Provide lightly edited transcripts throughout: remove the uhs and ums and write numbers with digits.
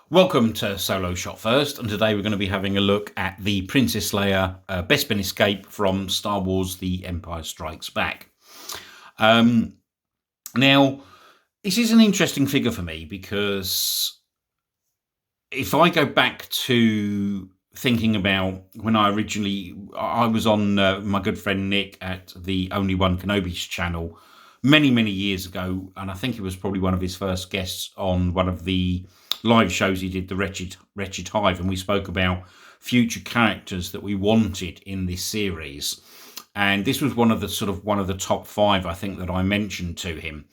Welcome to Solo Shot First, and today we're going to be having a look at the Princess Leia Bespin escape from Star Wars The Empire Strikes Back. Now, this is an interesting figure for me because if I go back to thinking about when I was on my good friend Nick at the Only One Kenobi's channel many years ago, and I think he was probably one of his first guests on one of the live shows he did, the Wretched Hive, and we spoke about future characters that we wanted in this series. And this was one of the top 5, I think, that I mentioned to him.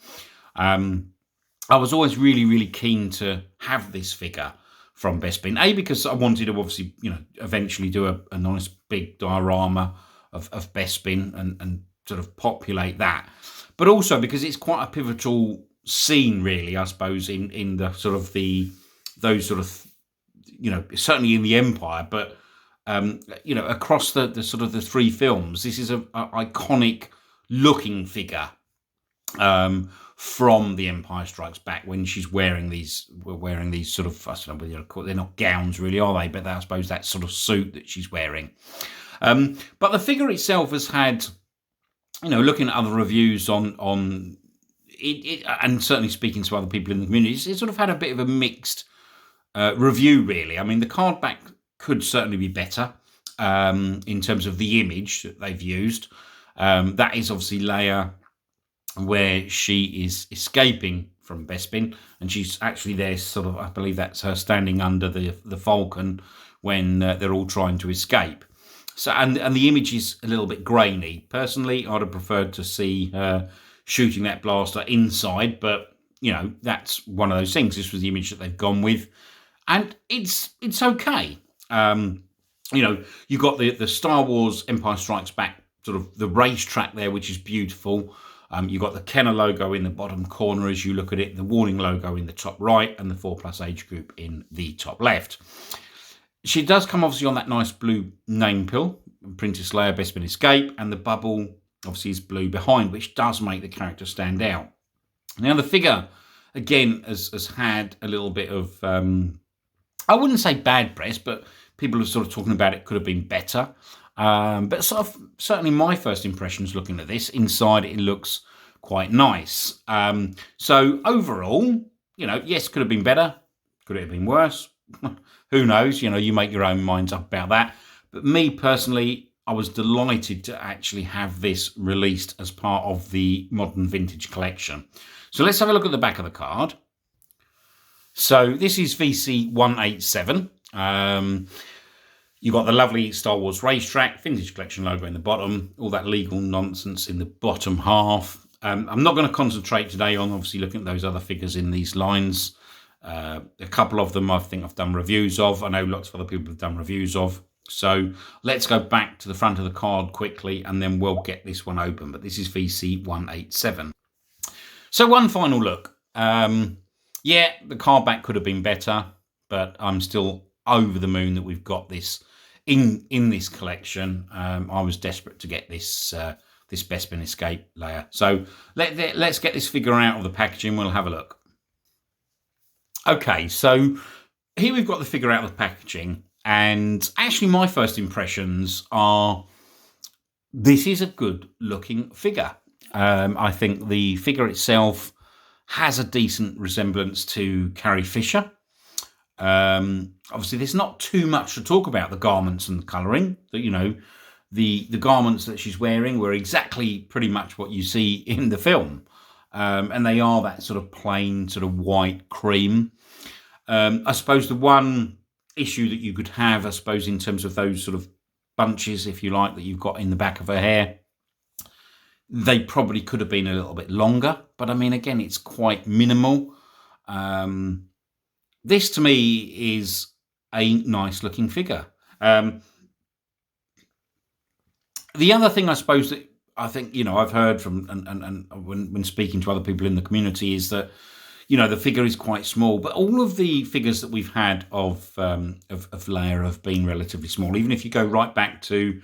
I was always really keen to have this figure from Bespin, because I wanted to obviously, eventually do a nice big diorama of Bespin and sort of populate that, but also because it's quite a pivotal scene, really, I suppose, in the sort of those sort of, certainly in the Empire, but across the sort of the 3 films, this is a iconic looking figure from The Empire Strikes Back, when she's wearing these sort of, I don't know whether they're not gowns really, are they? But I suppose that sort of suit that she's wearing. But the figure itself has had, looking at other reviews on it, and certainly speaking to other people in the community, it sort of had a bit of a mixed review, really. I mean, the cardback could certainly be better in terms of the image that they've used. That is obviously Leia, where she is escaping from Bespin, and she's actually there, sort of, I believe that's her standing under the Falcon when they're all trying to escape. So, and the image is a little bit grainy. Personally, I'd have preferred to see her shooting that blaster inside, but that's one of those things. This was the image that they've gone with, and it's okay. You've got the Star Wars Empire Strikes Back sort of the racetrack there, which is beautiful. You've got the Kenner logo in the bottom corner as you look at it, the warning logo in the top right, and the 4+ age group in the top left. She does come obviously on that nice blue name pill, Princess Leia Bespin Escape, and the bubble obviously is blue behind, which does make the character stand out. Now the figure, again, has had a little bit of, I wouldn't say bad press, but people are sort of talking about it could have been better. But sort of, certainly my first impressions looking at this, inside it looks quite nice. So overall, yes, could have been better. Could it have been worse? Who knows? You make your own minds up about that. But me personally, I was delighted to actually have this released as part of the Modern Vintage collection. So let's have a look at the back of the card. So this is VC 187. You've got the lovely Star Wars racetrack, Vintage Collection logo in the bottom, all that legal nonsense in the bottom half. I'm not going to concentrate today on obviously looking at those other figures in these lines. A couple of them I think I've done reviews of. I know lots of other people have done reviews of. So let's go back to the front of the card quickly, and then we'll get this one open. But this is VC 187. So one final look. Yeah, the card back could have been better, but I'm still over the moon that we've got this in this collection. I was desperate to get this Bespin Escape Leia. So let's get this figure out of the packaging. We'll have a look. Okay, so here we've got the figure out of the packaging, and actually my first impressions are this is a good looking figure. I think the figure itself has a decent resemblance to Carrie Fisher. Obviously, there's not too much to talk about the garments and the colouring. The garments that she's wearing were exactly pretty much what you see in the film. And they are that sort of plain sort of white cream. I suppose the one issue that you could have, I suppose, in terms of those sort of bunches, if you like, that you've got in the back of her hair, they probably could have been a little bit longer. But I mean, again, it's quite minimal. This to me is a nice looking figure. The other thing I suppose that I think, I've heard from, and when speaking to other people in the community, is that, the figure is quite small, but all of the figures that we've had of Leia have been relatively small. Even if you go right back to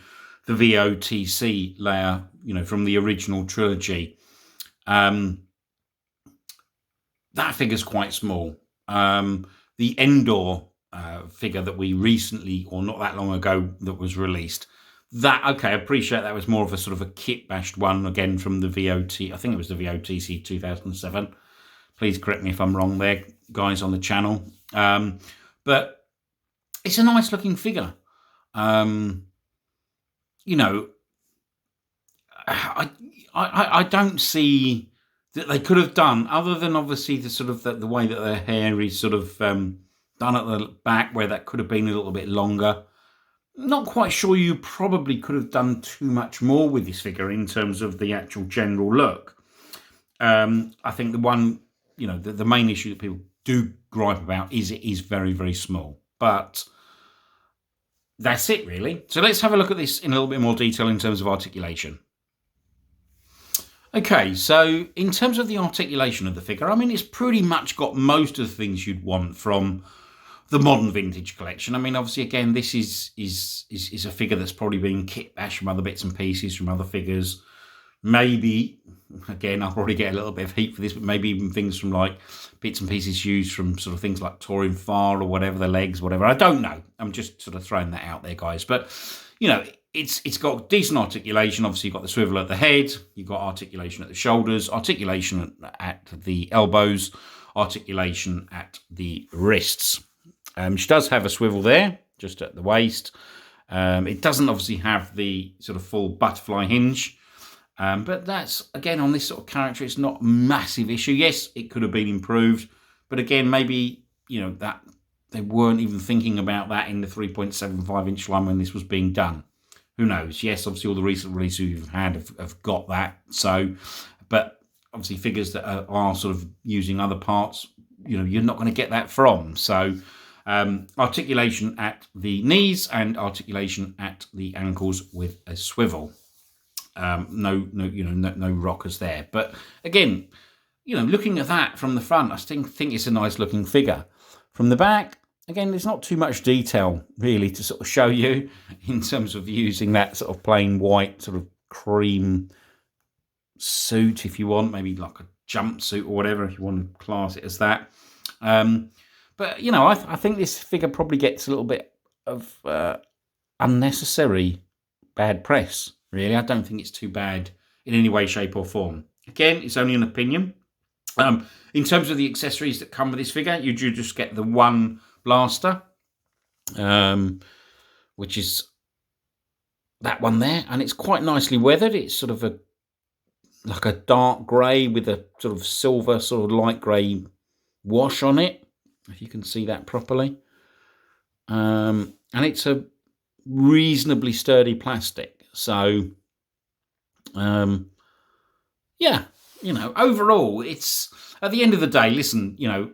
the VOTC Leia, from the original trilogy, that figure's quite small. the Endor figure that we recently, or not that long ago, that was released. That, okay, I appreciate that was more of a sort of a kit-bashed one, again, from the VOT, I think it was the VOTC 2007. Please correct me if I'm wrong there, guys on the channel. But it's a nice looking figure. You know, I don't see that they could have done, other than obviously the sort of the way that their hair is sort of done at the back, where that could have been a little bit longer. Not quite sure you probably could have done too much more with this figure in terms of the actual general look. I think the one, you know, the main issue that people do gripe about is it is very, very small. But that's it, really. So let's have a look at this in a little bit more detail in terms of articulation. Okay, so in terms of the articulation of the figure, I mean, it's pretty much got most of the things you'd want from the modern vintage collection. I mean, obviously, again, this is a figure that's probably been kit-bashed from other bits and pieces, from other figures. Maybe, again, I'll probably get a little bit of heat for this, but maybe even things from like bits and pieces used from sort of things like Touring Far or whatever, the legs, whatever. I don't know. I'm just sort of throwing that out there, guys. But, you know, it's got decent articulation. Obviously, you've got the swivel at the head. You've got articulation at the shoulders, articulation at the elbows, articulation at the wrists. She does have a swivel there, just at the waist. It doesn't obviously have the sort of full butterfly hinge. But that's, again, on this sort of character, it's not a massive issue. Yes, it could have been improved. But again, maybe, you know, that they weren't even thinking about that in the 3.75-inch line when this was being done. Who knows? Yes, obviously all the recent releases we've had have got that. So, but obviously figures that are sort of using other parts, you know, you're not going to get that from. So, articulation at the knees and articulation at the ankles with a swivel. No rockers there. But again, you know, looking at that from the front, I think it's a nice looking figure. From the back, again, there's not too much detail really to sort of show you in terms of using that sort of plain white sort of cream suit, if you want, maybe like a jumpsuit or whatever, if you want to class it as that. But, you know, I think this figure probably gets a little bit of unnecessary bad press, really. I don't think it's too bad in any way, shape or form. Again, it's only an opinion. In terms of the accessories that come with this figure, you do just get the one blaster, which is that one there. And it's quite nicely weathered. It's sort of like a dark grey with a sort of silver, sort of light grey wash on it, if you can see that properly. And it's a reasonably sturdy plastic. So, yeah, you know, overall, it's, at the end of the day, listen, you know,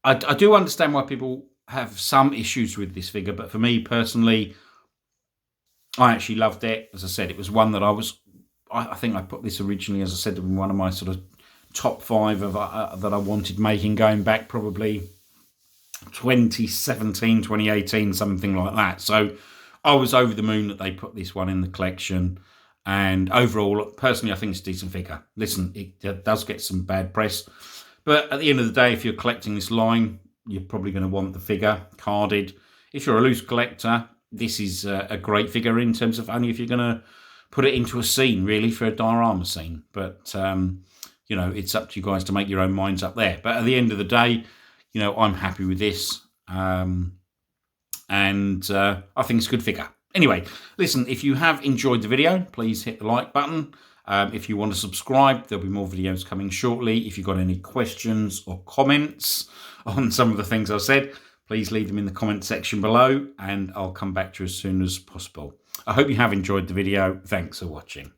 I do understand why people have some issues with this figure, but for me personally, I actually loved it. As I said, it was one that I think I put this originally, as I said, in one of my sort of top 5 of that I wanted making, going back probably 2017, 2018, something like that. So I was over the moon that they put this one in the collection. And overall, personally, I think it's a decent figure. Listen, it does get some bad press. But at the end of the day, if you're collecting this line, you're probably going to want the figure carded. If you're a loose collector, this is a great figure in terms of only if you're going to put it into a scene, really, for a diorama scene. But, you know, it's up to you guys to make your own minds up there. But at the end of the day, you know, I'm happy with this. And I think it's a good figure. Anyway, listen, if you have enjoyed the video, please hit the like button. If you want to subscribe, there'll be more videos coming shortly. If you've got any questions or comments on some of the things I've said, please leave them in the comment section below and I'll come back to you as soon as possible. I hope you have enjoyed the video. Thanks for watching.